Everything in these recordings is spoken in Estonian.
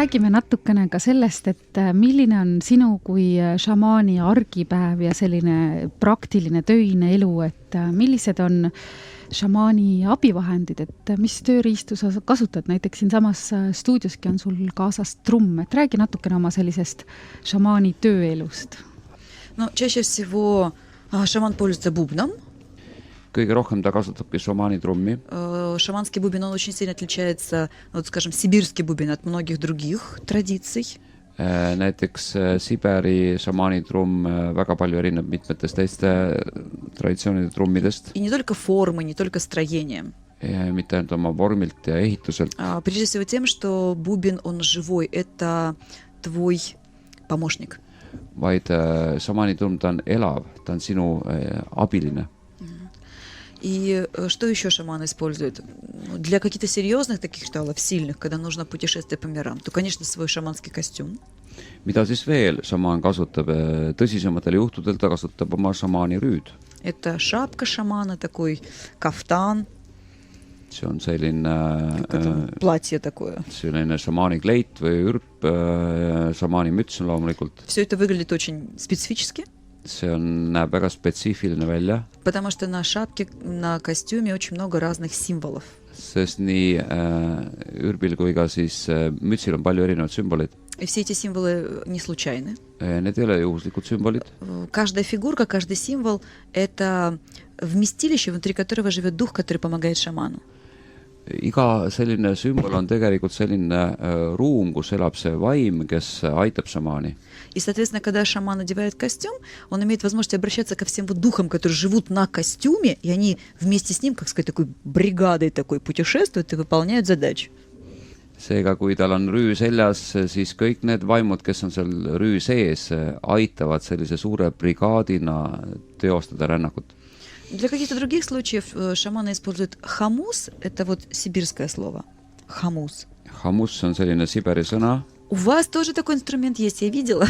räägime natukene ka sellest, et milline on sinu kui šamaani argipäev ja selline praktiline töine elu, et millised on šamaani abivahendid, et mis tööriistu sa kasutad, näiteks siin samas stuudioski on sul kaasas trumm, et räägi natukene oma sellisest šamaani tööelust. No, чаще всего шаман пользуется бубном. Kõige rohkem ta kasutabki šamaani trummi. Шаманский бубен, он очень сильно отличается, вот, скажем, сибирский бубен от многих других традиций. Näiteks Siberi šamaani trumm väga palju erineb mitmetest teiste traditsioonide trummidest. И не только формой, не только строением. Mitte ainult oma vormilt ja ehituselt. Прежде всего тем, что бубен, он живой, это твой помощник. Vaid šamaani trumm, ta on elav, ta on sinu abiline. И что еще шаман использует? Для каких-то серьезных таких ритуалов, сильных, когда нужно путешествие по мирам, то, конечно, свой шаманский костюм. Mida siis veel šamaan kasutab? Tõsisematel juhtudel ta kasutab oma šamaani rüüd. Это шапка шамана, такой кафтан. See on selline платье такое. Selline šamaani kleit või ürp, šamaani müts on loomulikult. Все это выглядит очень специфически. See on, näeb väga spetsiifiline välja. Потому что на шапке, на костюме очень много разных символов. Sest nii ürbil kui ka siis mütsil on palju erinevaid sümboleid. И все эти символы не случайны. Need ei ole juhuslikud sümbolid. Каждая фигурка, каждый символ – это вместилище, внутри которого живет дух, который помогает шаману. Iga selline sümbol on tegelikult selline ruum, kus elab see vaim, kes aitab šamaani. И, соответственно, когда шаман надевает костюм, он имеет возможность обращаться ко всем духам, которые живут на костюме, и они вместе с ним, как сказать, такой бригадой такой путешествуют и выполняют задачу. Seega, kui tal on rüü seljas, siis kõik need vaimud, kes on seal rüü sees, aitavad sellise suure brigaadina teostada rännakut. Для каких-то других случаев шаманы используют хамус, это вот сибирское слово. Хамус. Хамус on selline Siberi sõna. У вас тоже такой инструмент есть, я видела.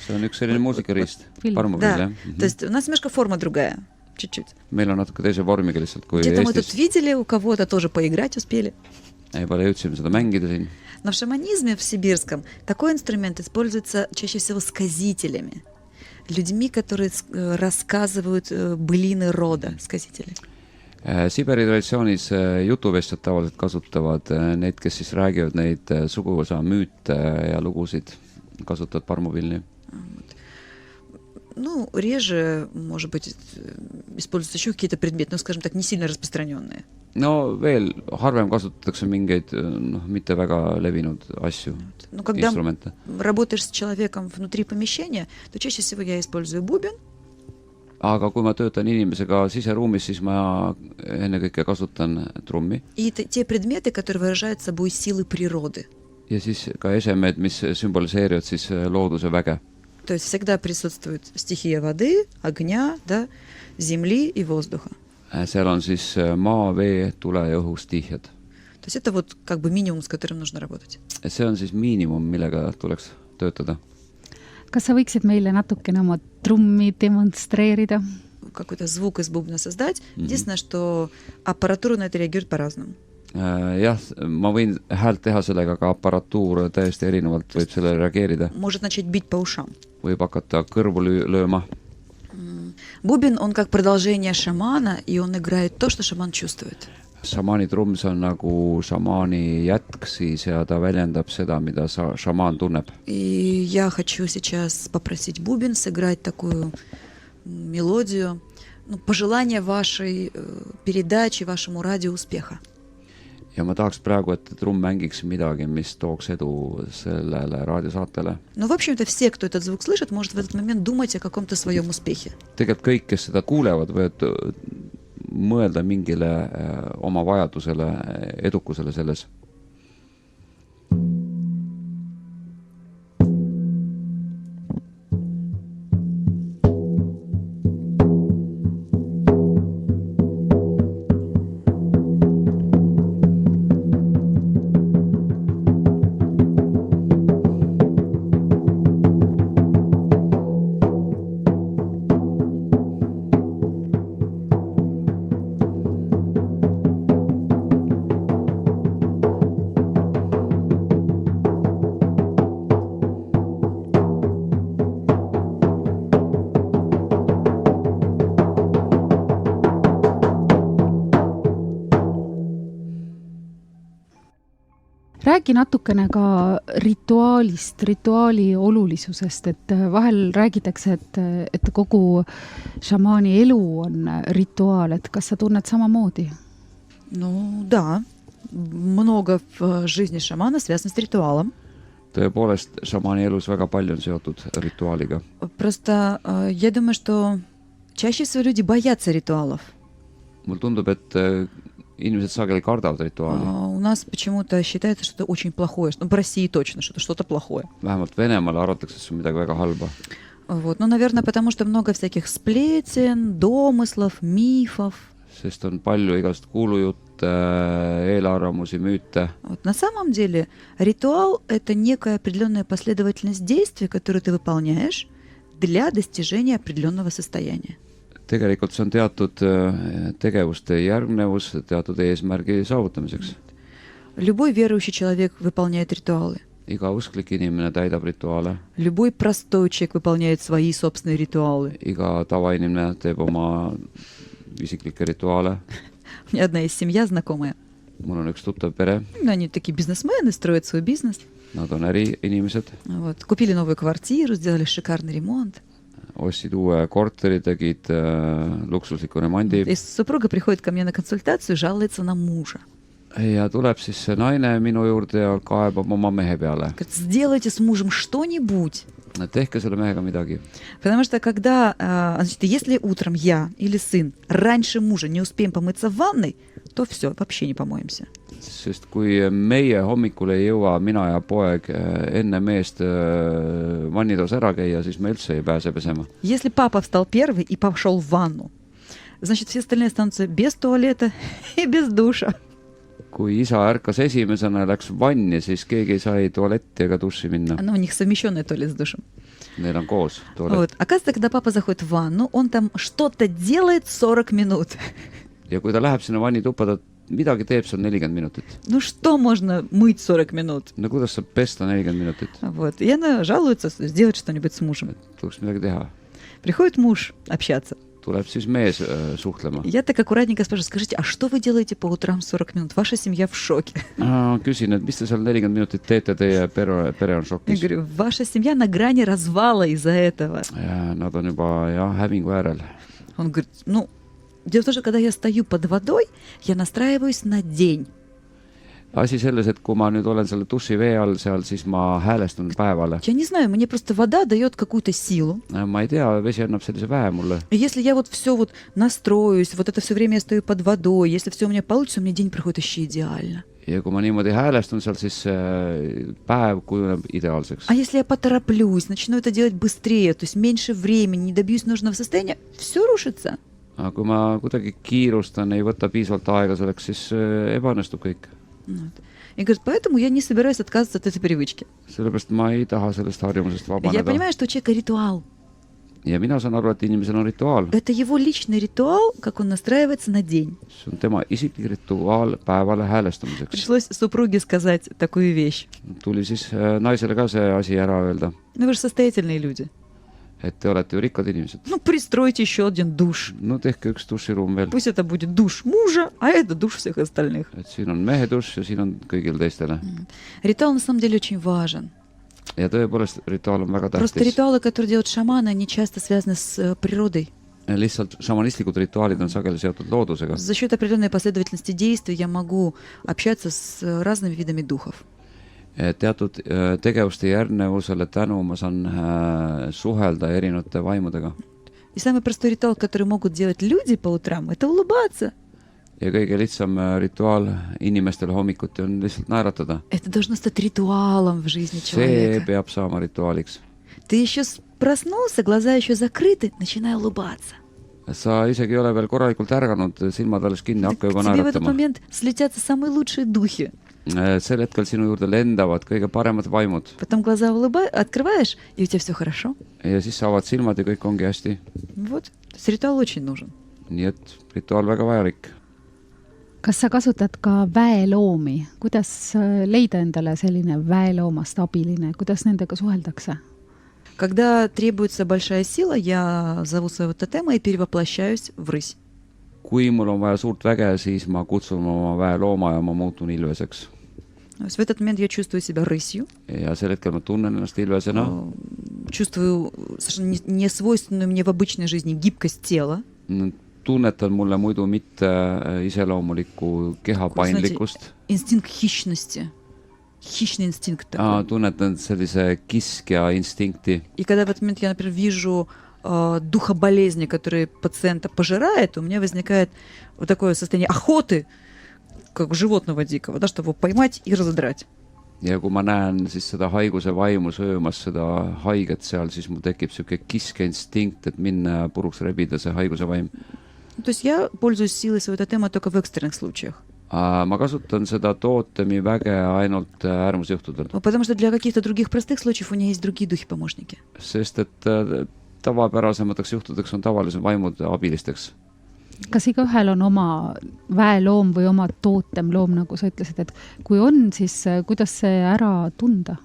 See on üks selline muusikariist. Да, то есть у нас немножко форма другая, чуть-чуть. Meil on natuke teise vormiga lihtsalt kui Где-то мы Eestis. тут видели, у кого-то тоже поиграть успели. Pole jõudsime seda mängida siin. Но в шаманизме, в сибирском, такой инструмент используется чаще всего сказителями. Людьми, которые рассказывают былины рода, сказители. Siberi traditsioonis jutuvestjad tavaliselt kasutavad need, kes siis räägivad neid suguvõsa müüte ja lugusid, kasutavad parmupilni. Ну, реже, может быть, используются еще какие-то предметы, ну, скажем так, не сильно распространенные. No veel harvem kasutatakse mingeid mitte väga levinud asju, Но когда instrumente. работаешь с человеком внутри помещения, то чаще всего я использую бубен. Aga kui ma töötan inimesega siseruumis, siis ma ennekõike kasutan trummi. И те предметы, которые выражают собой силы природы. Ja siis ka esemed, mis sümboliseerivad siis looduse väge. То есть всегда присутствует стихия воды, огня, да, земли и воздуха. Seal on siis maa, vee, tule ja õhu stihjad. То есть это вот как бы минимум, с которым нужно работать. See on siis miinimum, millega tuleks töötada. Kas sa võiksid meile natukene oma trummi demonstreerida? Какой-то звук из бубна создать. Единственное, что аппаратура на это реагирует по-разному. Jah, ma võin häält teha sellega, ka aparatuur täiesti erinevalt võib sellele reageerida. Может начать бить по ушам. Võib hakata kõrvu lööma. Бубен, он как продолжение шамана, и он играет то, что шаман чувствует. Šamaani trumm, see on nagu šamaani jätk siis ja ta väljendab seda, mida šamaan tunneb. И я хочу сейчас попросить бубен сыграть такую мелодию, ну, пожелание вашей передачи, вашему радио успеха. Ja ma tahaks praegu, et trumm mängiks midagi, mis tooks edu sellele raadiosaatele. Ну, в общем-то, все, кто этот звук слышит, может в этот момент думать о каком-то своем успехе. Tegelikult kõik, kes seda kuulevad, võivad mõelda mingile oma vajadusele, edukusele selles. räägi natukene ka rituaalist, rituaali olulisusest, et vahel räägitakse, et kogu šamaani elu on rituaal, et kas sa tunned samamoodi? Ну, да. Много в жизни шамана связано с ритуалом. tõepoolest, šamaani elus väga palju on seotud rituaaliga. Просто я думаю, что чаще всего люди боятся ритуалов. Mul tundub, et inimesed sageli kardavad rituaali. У нас почему-то считается, что это очень плохое. Ну, в России точно, что это что-то плохое. Vähemalt Venemaal arvatakse, et see on midagi väga halba. Вот. Ну, наверное, потому что много всяких сплетен, домыслов, мифов. Sest on palju igast kuulujutte, eelarvamusi, müüte. Вот. На самом деле ритуал – это некая определенная последовательность действий, которую ты выполняешь для достижения определенного состояния. Tegelikult see on teatud tegevuste järgnevus teatud eesmärgi saavutamiseks. Любой верующий человек выполняет ритуалы. Iga usklik inimene täidab rituaale. Любой простой человек выполняет свои собственные ритуалы. Iga tavainimene teeb oma isiklikke rituaale. У меня одна есть семья знакомая. Mul on üks tuttav pere. Они такие бизнесмены, строят свой бизнес. Nad on äriinimesed. Вот. Купили новую квартиру, сделали шикарный ремонт. Ostsid uue korteri, tegid luksusliku remondi. И супруга приходит ко мне на консультацию, жалуется на мужа. Ja tuleb siis see naine minu juurde ja kaebab oma mehe peale. Говорит, сделайте с мужем что-нибудь. Tehke selle mehega midagi. Потому что когда, значит, если утром я или сын раньше мужа не успеем помыться в ванной, то все, вообще не помоемся. Sest kui meie hommikul ei jõua mina ja poeg enne meest vannitoas ära käia, siis me üldse ei pääse pesema. Если папа встал первый и пошел в ванну, значит, все остальные останутся без туалета и без душа. Kui isa ärkas esimesena ja läks vanni, siis keegi ei sai tualetti ega duši minna. Ну, у них совмещенный туалет с душем. Neil on koos tualet. Вот. Оказывается, когда папа заходит в ванну, он там что-то делает 40 минут. Ja kui ta läheb sinna vannituppa, ta midagi teeb seal 40 minutit. Ну, что можно мыть 40 минут? No kuidas saab pesta 40 minutit? Вот. И она жалуется, сделать что-нибудь с мужем. Tuleks midagi teha. Приходит муж общаться. Tuleb siis mees suhtlema. Я так аккуратненько спрашиваю, скажите, а что вы делаете по утрам 40 минут? Ваша семья в шоке. Küsin, et mis te seal 40 minutit teete, teie pere on Я šokis. говорю, ваша семья на грани развала из-за этого. Ja nad on juba hävingu äärel. Он говорит, ну, дело в том, что когда я стою под водой, я настраиваюсь на день. Asi selles, et kui ma nüüd olen selle duši vee all seal, siis ma häälestun päevale. Я не знаю, мне просто вода дает какую-то силу. Ma ei tea, vesi annab sellise väe mulle. И если я вот все вот настроюсь, вот это все время я стою под водой, если все у меня получится, у меня день проходит вообще идеально. Ja kui ma niimoodi häälestun seal, siis päev kujuneb ideaalseks. А если я потороплюсь, начну это делать быстрее, то есть меньше времени, не добьюсь нужного состояния, все рушится. Aga kui ma kuidagi kiirustan, ei võta piisavalt aega selleks, siis ebaõnnestub kõik. Вот. И говорит, поэтому я не собираюсь отказываться от этой привычки. Sellepärast ma ei taha sellest harjumusest Я vabaneda. понимаю, что у человека ритуал. Ja mina saan aru, et inimesel on rituaal. Это его личный ритуал, как он настраивается на день. See on tema isiklik rituaal päevale häälestumiseks. Пришлось супруге сказать такую вещь. Tuli siis naisele ka see asi ära öelda, Ну, вы же состоятельные люди. et te olete ju rikkad inimesed. Ну, пристройте еще один душ. No tehke üks duširuum veel. Пусть это будет душ мужа, а это душ всех остальных. Et siin on mehe duš ja siin on kõigil teistele. Ритуал на самом деле очень важен. Ja tõepoolest, rituaal on väga Просто tähtis. ритуалы, которые делают шаманы, они часто связаны с природой. Lihtsalt šamanistlikud rituaalid on sageli seotud loodusega. За счет определенной последовательности действий я могу общаться с разными видами духов. Teatud tegevuste järgnevusele tänu ma saan suhelda erinevate vaimudega. И самый простой ритуал, который могут делать люди по утрам, это улыбаться. Ja kõige lihtsam rituaal inimestele hommikuti on lihtsalt naeratada. Это должно стать ритуалом в жизни See человека. peab saama rituaaliks. Ты еще проснулся, глаза еще закрыты, начинай улыбаться. Sa isegi ei ole veel korralikult ärganud, silmad alles kinni, hakka К juba тебе в этот naeratama. момент слетятся самые лучшие духи. Sel hetkel sinu juurde lendavad kõige paremad vaimud. Потом глаза открываешь, и у тебя все хорошо. Ja siis sa avad silmad ja kõik ongi hästi. Вот. То есть ритуал очень нужен. Nii et rituaal väga vajalik. kas sa kasutad ka väeloomi, kuidas leida endale selline väeloomast abiline, kuidas nendega suheldakse? Когда требуется большая сила, я зову своего тотема и перевоплощаюсь в рысь. Kui mul on vaja suurt väge, siis ma kutsun oma väelooma ja ma muutun ilveseks. То есть в этот момент я чувствую себя рысью, ja sel hetkel ma tunnen ennast ilvesena, чувствую совершенно несвойственную мне в обычной жизни гибкость тела. tunnetan mulle muidu mitte iseloomulikku keha paindlikkust. Инстинкт хищности. Хищный инстинкт такой. Tunnetan sellise kiskja instinkti. И когда в этот момент я, например, вижу духа болезни, который пациента пожирает, у меня возникает вот такое состояние охоты, как животного дикого, да, чтобы его поймать и разодрать. Ja kui ma näen siis seda haiguse vaimu söömas seda haiget seal, siis mul tekib siuke kiskeinstinkt, et minna puruks rebida see haiguse vaim. То есть я пользуюсь силой своего тотема только в экстренных случаях. Ma kasutan seda tootemi väge ainult äärmusjuhtudel. Потому что для каких-то других простых случаев у меня есть другие духи-помощники. Sest et tavapärasemateks juhtudeks on tavalised vaimud abilisteks. Kas igaühel on oma väeloom või oma tootemloom, nagu sa ütlesid, et kui on, siis kuidas see ära tunda?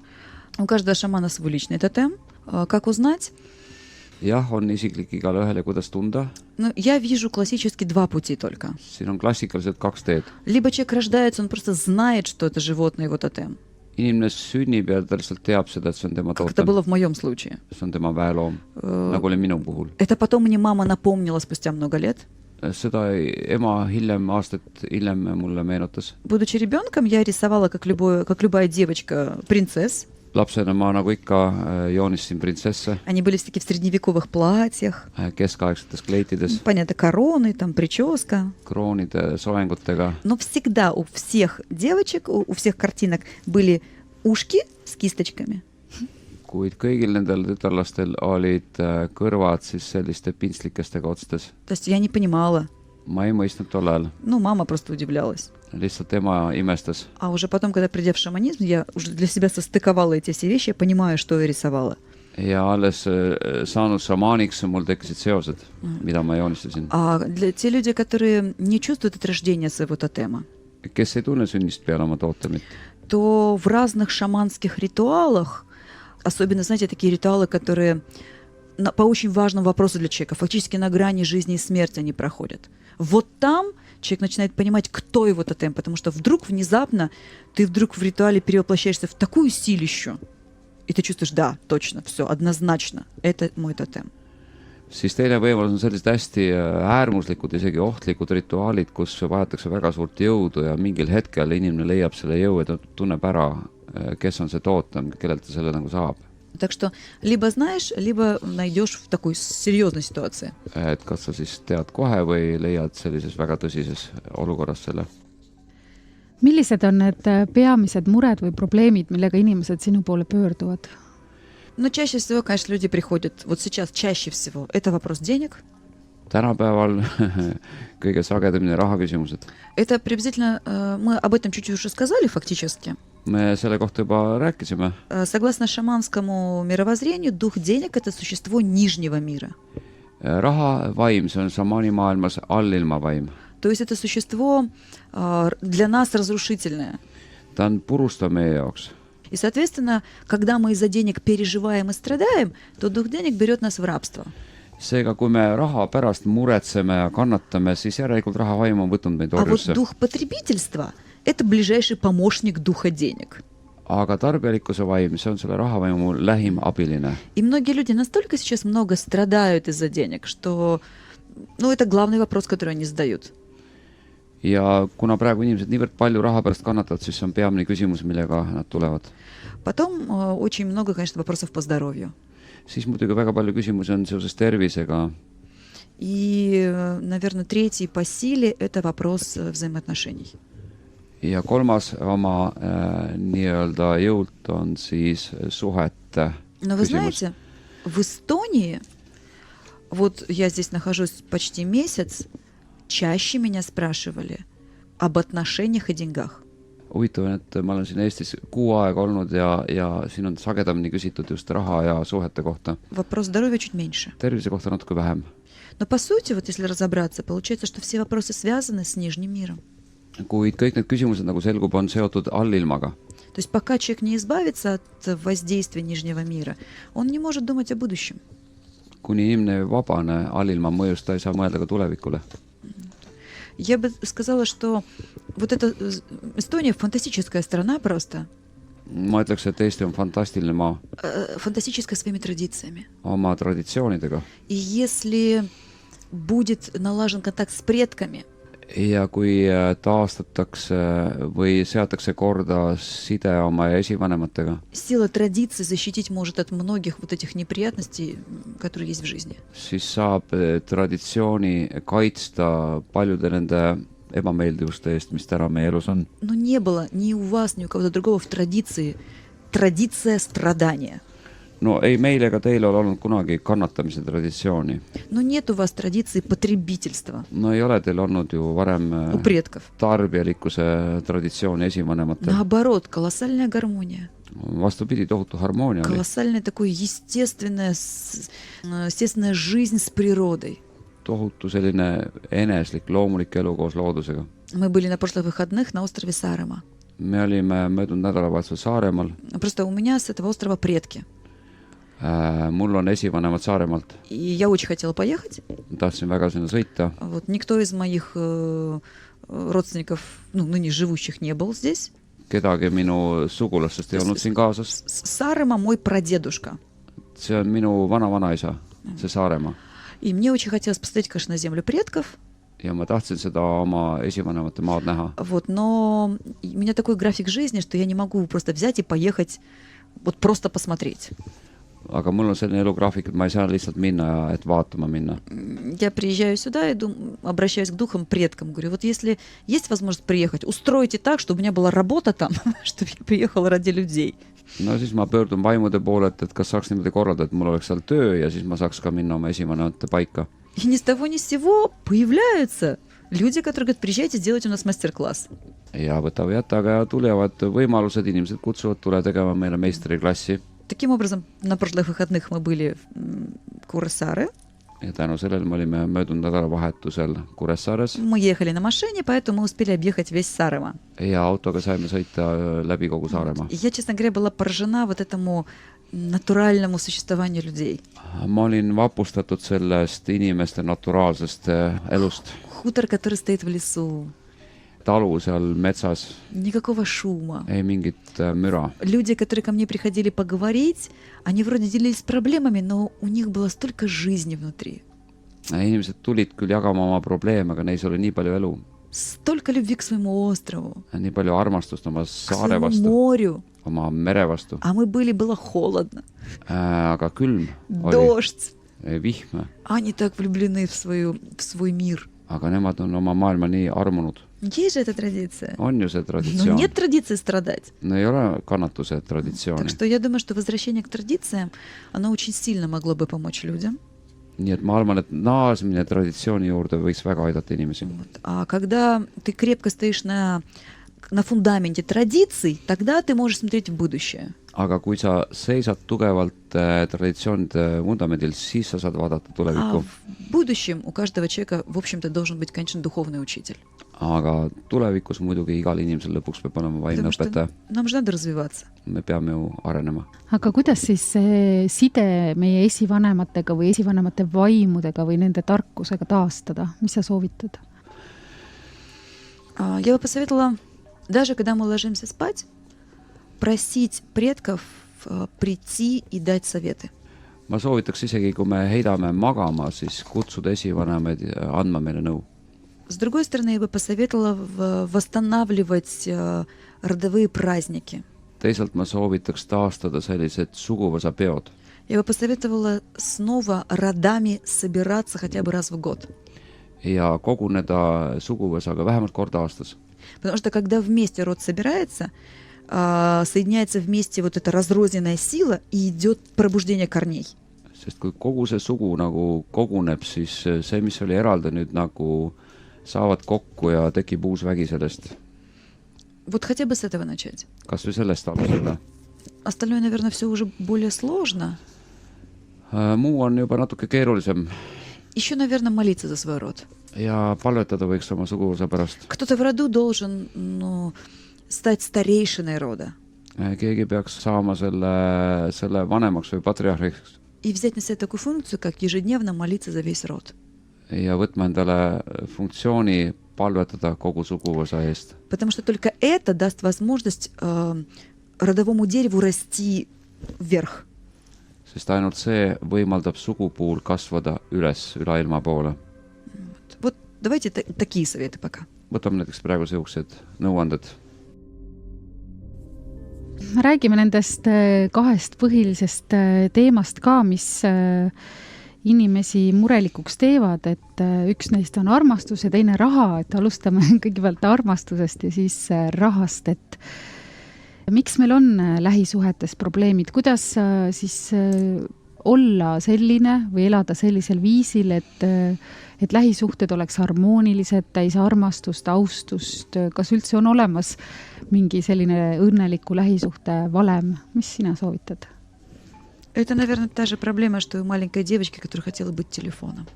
У каждого шамана свой личный тотем. Как узнать? Jah, on isiklik igale ühele, kuidas tunda. Ну, я вижу классически два пути только. Siin on klassikaliselt kaks teed. Либо человек рождается, он просто знает, что это животное его тотем. Inimene sünnib ja ta lihtsalt teab seda, et see on tema Как это tootem. было в моем случае. See on tema väeloom, nagu oli minu puhul. Это потом мне мама напомнила спустя много лет. Seda ema hiljem, aastat hiljem mulle meenutas. Будучи ребенком, я рисовала, как любая девочка, принцесс. Lapsena ma nagu ikka joonistasin printsesse Они были все-таки в средневековых платьях. keskaegsetes kleitides, Понятно, короны, там, прическа. kroonide soengutega. Но всегда у всех девочек, у всех картинок были ушки с кисточками. Kuid kõigil nendel tütarlastel olid kõrvad siis selliste pintslikestega otstes. То есть я не понимала. Ma ei mõistnud tol ajal. Ну, мама просто удивлялась. Lihtsalt ema imestas. А уже потом, когда придя в шаманизм, я уже для себя состыковала эти все вещи, я понимаю, что я рисовала. Ja alles saanud šamaaniks mul tekkisid seosed, mida ma joonistasin. А для те люди, которые не чувствуют от рождения своего тотема, Kes ei tunne sünnist peale oma tootemit, то в разных шаманских ритуалах, особенно, знаете, такие ритуалы, которые по очень важному вопросу для человека, фактически на грани жизни и смерти они проходят. Вот там человек начинает понимать, кто его тотем, потому что вдруг внезапно ты вдруг в ритуале перевоплощаешься в такую силищу, и ты чувствуешь, да, точно, все, однозначно, это мой тотем. siis teine võimalus on sellised hästi äärmuslikud, isegi ohtlikud rituaalid, kus vajatakse väga suurt jõudu ja mingil hetkel inimene leiab selle jõu, et ta tunneb ära, kes on see tootem, kellelt ta selle nagu saab. Так что либо знаешь, либо найдешь в такой серьезной ситуации. Et kas sa siis tead kohe või leiad sellises väga tõsises olukorras selle? Millised on need peamised mured või probleemid, millega inimesed sinu poole pöörduvad? Но чаще всего, конечно, люди приходят, вот сейчас чаще всего, это вопрос денег. Tänapäeval kõige sagedamini rahaküsimused. Это приблизительно, мы об этом чуть-чуть уже сказали фактически. Me selle kohta juba rääkisime. Согласно шаманскому мировоззрению, дух денег – это существо нижнего мира. Raha vaim, see on šamaani maailmas allilma vaim. То есть это существо для нас разрушительное. Ta on purustav meie jaoks. И, соответственно, когда мы из-за денег переживаем и страдаем, то дух денег берет нас в рабство. Seega, kui me raha pärast muretseme ja kannatame, siis järelikult raha vaim on võtnud meid А вот orjusse. дух потребительства – это ближайший помощник духа денег. Aga tarbijalikkuse vaim, see on selle rahavaimu lähim abiline. И многие люди настолько сейчас много страдают из-за денег, что это главный вопрос, который они задают. Ja kuna praegu inimesed niivõrd palju raha pärast kannatavad, siis see on peamine küsimus, millega nad tulevad. Потом очень много, конечно, вопросов по здоровью. Siis muidugi väga palju küsimusi on seoses tervisega. И, наверное, третий по силе – это вопрос взаимоотношений. Ja kolmas oma nii-öelda jõult on siis suhete Но вы küsimus. знаете, в Эстонии, вот я здесь нахожусь почти месяц, чаще меня спрашивали об отношениях и деньгах. Huvitav on, et ma olen siin Eestis 6 aega olnud ja siin on sagedamini küsitud just raha ja suhete kohta. Вопрос здоровья чуть меньше. Tervise kohta natuke vähem. Но по сути, вот если разобраться, получается, что все вопросы связаны с нижним миром. Kuid kõik need küsimused, nagu selgub, on seotud allilmaga. То есть пока человек не избавится от воздействия нижнего мира, он не может думать о будущем. Kuni inimene ei vabane allilma mõjust, ta ei saa mõelda ka tulevikule. Я бы сказала, что вот эта Эстония фантастическая страна просто, ma ütleks, et Eesti on fantastiline maa фантастическая своими традициями. oma traditsioonidega И если будет налажен контакт с предками, ja kui taastatakse või seatakse korda side oma esivanematega, сила традиций защитить может от многих вот этих неприятностей, которые есть в жизни. siis saab traditsiooni kaitsta paljude nende ebameeldivuste eest, mis täna meie elus on. Но не было ни у вас, ни у кого-то другого в традиции традиция страдания. No ei meil ega teil ole olnud kunagi kannatamise traditsiooni. Но нет у вас традиции потребительства No ei ole teil olnud ju varem у предков. tarbijalikkuse traditsiooni esivanematel. Наоборот, колоссальная гармония, Vastupidi, tohutu harmoonia oli. колоссальная такое естественная жизнь с природой. Tohutu selline eneslik, loomulik elu koos loodusega. Мы были на прошлых выходных на острове Саареmaa. Me olime möödunud nädalavahetusel Saaremaal. Просто у меня с этого острова предки. Mul on esivanemad Saaremaalt. И я очень хотела поехать. Tahtsin väga sinna sõita. Вот. Никто из моих родственников, ну, ныне живущих, не был здесь. Kedagi minu sugulastest ei olnud siin kaasas. Саареmaa мой прадедушка. See on minu vana-vanaisa, see Saaremaa. И мне очень хотелось посмотреть, конечно, на землю предков. Ja ma tahtsin seda oma esivanemate maad näha. Вот. Но у меня такой график жизни, что я не могу просто взять и поехать вот просто посмотреть. Aga mul on selline elugraafik, et ma ei saa lihtsalt minna, et vaatama minna. Я приезжаю сюда и обращаюсь к духам, предкам. Говорю, вот если есть возможность приехать, устройте так, чтобы у меня была работа там, чтобы я приехала ради людей. No siis ma pöördun vaimude poole, et kas saaks niimoodi korraldada, et mul oleks seal töö ja siis ma saaks ka minna oma esivanemate paika. И ни с того ни с сего появляются люди, которые говорят, приезжайте, сделайте у нас мастер-класс. Ja võta või jäta, aga tulevad võimalused, inimesed kutsuvad, tule tegema meile meistriklassi. Таким образом, на прошлых выходных мы были в Курасааре. Ja tänu sellele me olime möödunud nädalavahetusel Kuressaares. Мы ехали на машине, поэтому мы успели объехать весь Сааremaa. Ja autoga saime sõita läbi kogu Saaremaa. И я, честно говоря, была поражена вот этому натуральному существованию людей. Ma olin vapustatud sellest inimeste naturaalsest elust. Хутор, который стоит в лесу. Talu seal metsas, Никакого шума. ei mingit müra. Люди, которые ко мне приходили поговорить, они вроде делились проблемами, но у них было столько жизни внутри. Inimesed tulid küll jagama oma probleeme, aga neis oli nii palju elu. Столько любви к своему острову, Nii palju armastust oma к saare своему vastu, морю. oma mere vastu. А мы было холодно, Aga külm oli, дождь. vihm. Они так влюблены в свой мир. Aga nemad on oma maailma nii armunud. Есть же эта традиция. On ju see Но traditsioon. нет традиции страдать. No ei ole kannatuse Так traditsiooni. что я думаю, что возвращение к традициям, оно очень сильно могло бы помочь людям. Nii et ma arvan, et naasmine traditsiooni juurde võiks väga aidata inimesi. Вот. А когда ты крепко стоишь на фундаменте традиций, тогда ты можешь смотреть в будущее. Aga kui sa seisad tugevalt traditsioonide vundamendil, siis sa saad vaadata А tulevikku. в будущем у каждого человека, в общем-то, должен быть, конечно, духовный учитель. Aga tulevikus muidugi igal inimesel lõpuks peab olema vaimne Потому что õpetaja. нам же надо развиваться. Me peame ju arenema. aga kuidas siis see side meie esivanematega või esivanemate vaimudega või nende tarkusega taastada, mis sa soovitad? Я бы посоветовала, даже когда мы ложимся спать, просить предков прийти и дать советы. Ma soovitaks isegi, kui me heidame magama, siis kutsuda esivanemaid andma meile nõu. С другой стороны, я бы посоветовала восстанавливать родовые праздники. Teisalt ma soovitaks taastada sellised suguvõsapeod. Я бы посоветовала снова родами собираться хотя бы раз в год. Ja koguneda suguvõsaga vähemalt kord aastas. Потому что когда вместе род собирается, соединяется вместе вот эта разрозненная сила и идет пробуждение корней. Sest kui kogu see sugu nagu koguneb, siis see, mis oli eraldi nüüd nagu saavad kokku ja tekib uus vägi sellest. Вот хотя бы с этого начать. Kas või sellest alustada. Остальное, наверное, все уже более сложно. Muu on juba natuke keerulisem Еще, наверное, молиться за свой род. ja palvetada võiks oma suguvõsa pärast. Кто-то в роду должен стать старейшиной рода Keegi peaks saama selle vanemaks või patriarhiks и взять на себя такую функцию, как ежедневно молиться за весь род. ja võtma endale funktsiooni palvetada kogu suguvõsa eest. Потому что только это даст возможность родовому дереву расти вверх. Sest ainult see võimaldab sugupuul kasvada üles ülailma poole. Вот давайте такие советы пока. Võtame näiteks praegu sellised nõuanded. Räägime nendest kahest põhilisest teemast ka, mis inimesi murelikuks teevad, et üks neist on armastus ja teine raha, et alustame kõigepealt armastusest ja siis rahast, et miks meil on lähisuhetes probleemid, kuidas siis olla selline või elada sellisel viisil, et lähisuhted oleks harmoonilised, täis armastust, austust, kas üldse on olemas mingi selline õnneliku lähisuhte valem, mis sina soovitad? Это, наверное, та же проблема, что и у маленькой девочки, которая хотела быть телефоном.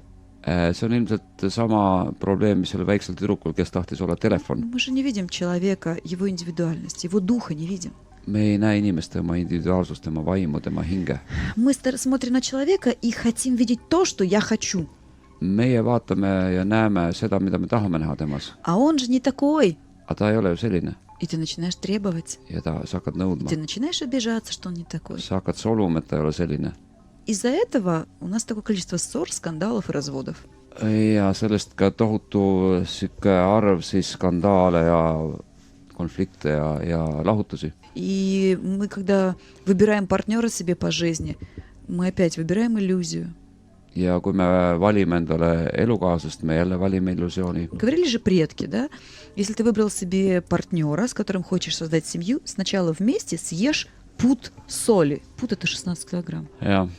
See on ilmselt sama probleem, mis oli väiksel tüdrukul, kes tahtis olla telefon. Мы же не видим человека, его индивидуальность, его духа не видим. Me ei näe inimest, tema individuaalsust, tema vaimu, tema hinge. Мы смотрим на человека и хотим видеть то, что я хочу. Meie vaatame ja näeme seda, mida me tahame näha temas. А он же не такой. Aga ta ei ole ju selline. И ты начинаешь требовать. Ja sa hakkad nõudma. Ты начинаешь обижаться, что он не такой. Sa hakkad soluma, et ta ei ole selline. Из-за этого у нас такое количество ссор, скандалов и разводов. Ja sellest ka tohutu siuke arv siis skandaale ja konflikte ja lahutusi. И мы, когда выбираем партнера себе по жизни, мы опять выбираем иллюзию. Ja kui me valime endale elukaaslast, me jälle valime illusiooni. Говорили же предки, да? Если ты выбрал себе партнера, с которым хочешь создать семью, сначала вместе съешь пуд соли. Пуд — это 16 килограмм. Ja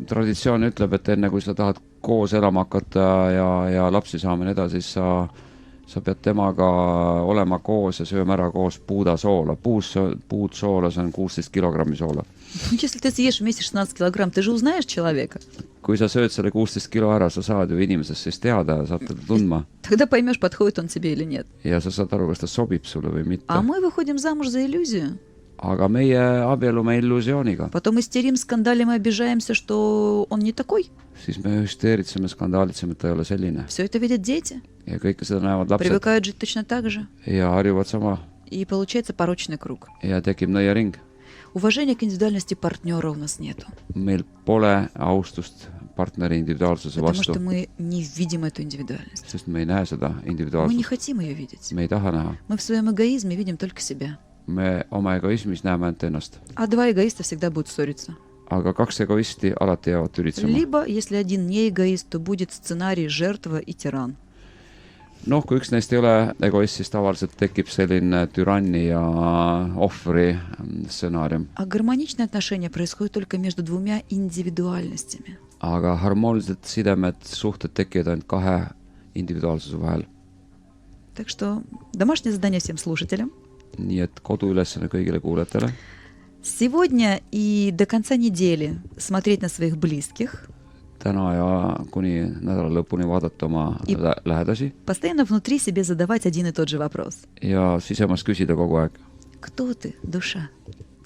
traditsioon ütleb, et enne kui sa tahad koos elama hakata ja lapsi saama ja edasi, siis sa pead temaga olema koos ja sööma ära koos puudasoola. Puud soola, see on 16 kilogrammi soola. Если ты съешь вместе 16 килограмм, ты же узнаешь человека. Kui sa sööd selle 16 kilo ära, sa saad ju inimesest siis teada ja saad teda tundma. Тогда поймешь, подходит он тебе или нет. Ja sa saad aru, kas ta sobib sulle või mitte. А мы выходим замуж за иллюзию. Aga meie abiellume illusiooniga. Потом истерим, скандалим и обижаемся, что он не такой. Siis me hüsteeritseme, skandaalitseme, et ta ei ole selline. Все это видят дети. Ja kõike seda näevad lapsed. Привыкают жить точно так же. Ja harjuvad sama. И получается порочный круг. Ja tekib nõiaring. Уважения к индивидуальности партнера у нас нету. Meil pole austust partneri individuaalsuse Потому vastu. что мы не видим эту индивидуальность. Sest me ei näe seda Мы не individuaalsust. хотим ее видеть. Me ei taha näha. Мы в своем эгоизме видим только себя. Me oma egoismis näeme ainult ennast. А два эгоиста всегда будут ссориться. Aga kaks egoisti alati jäävad tülitsema. Либо, если один не эгоист, то будет сценарий жертва и тиран. Noh, kui üks neist ei ole egoist, siis tavaliselt tekib selline türanni ja ohvri stsenaarium. А гармоничные отношения происходят только между двумя индивидуальностями. Aga harmoonilised sidemed, suhted tekivad ainult kahe individuaalsuse vahel. Так что домашнее задание всем слушателям. Nii et koduülesanne kõigile kuulajatele. Сегодня и до конца недели смотреть на своих близких. Täna ja kuni nädala lõpuni vaadata oma lähedasi. Постоянно внутри себе задавать один и тот же вопрос. Ja sisemas küsida kogu aeg. Кто ты, душа?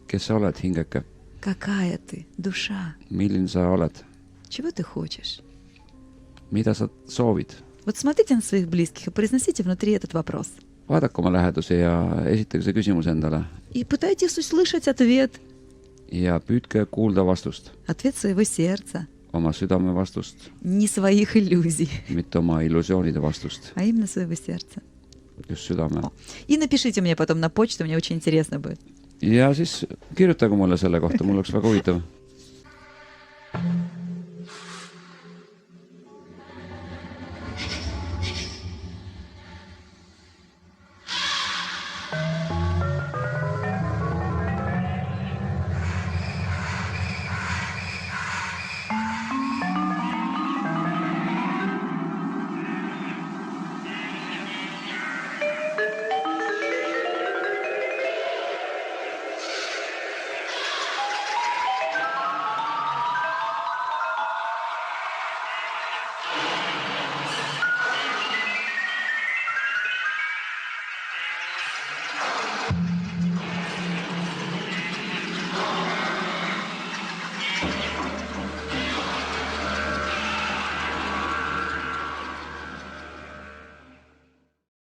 Kes sa oled, hingeke? Какая ты, душа? Milline sa oled? Чего ты хочешь? Mida sa soovid? Вот смотрите на своих близких и произносите внутри этот вопрос. Vaadake oma lähedusi ja esitage see küsimus endale. И пытайтесь услышать ответ. Ja püüdke kuulda vastust. Ответ своего сердца. Oma südame vastust. Не своих иллюзий, Mitte oma illusioonide vastust. а именно своего сердца. Just südame. И напишите мне потом на почту, мне очень интересно будет. Ja siis kirjutage mulle selle kohta, mul oleks väga huvitav.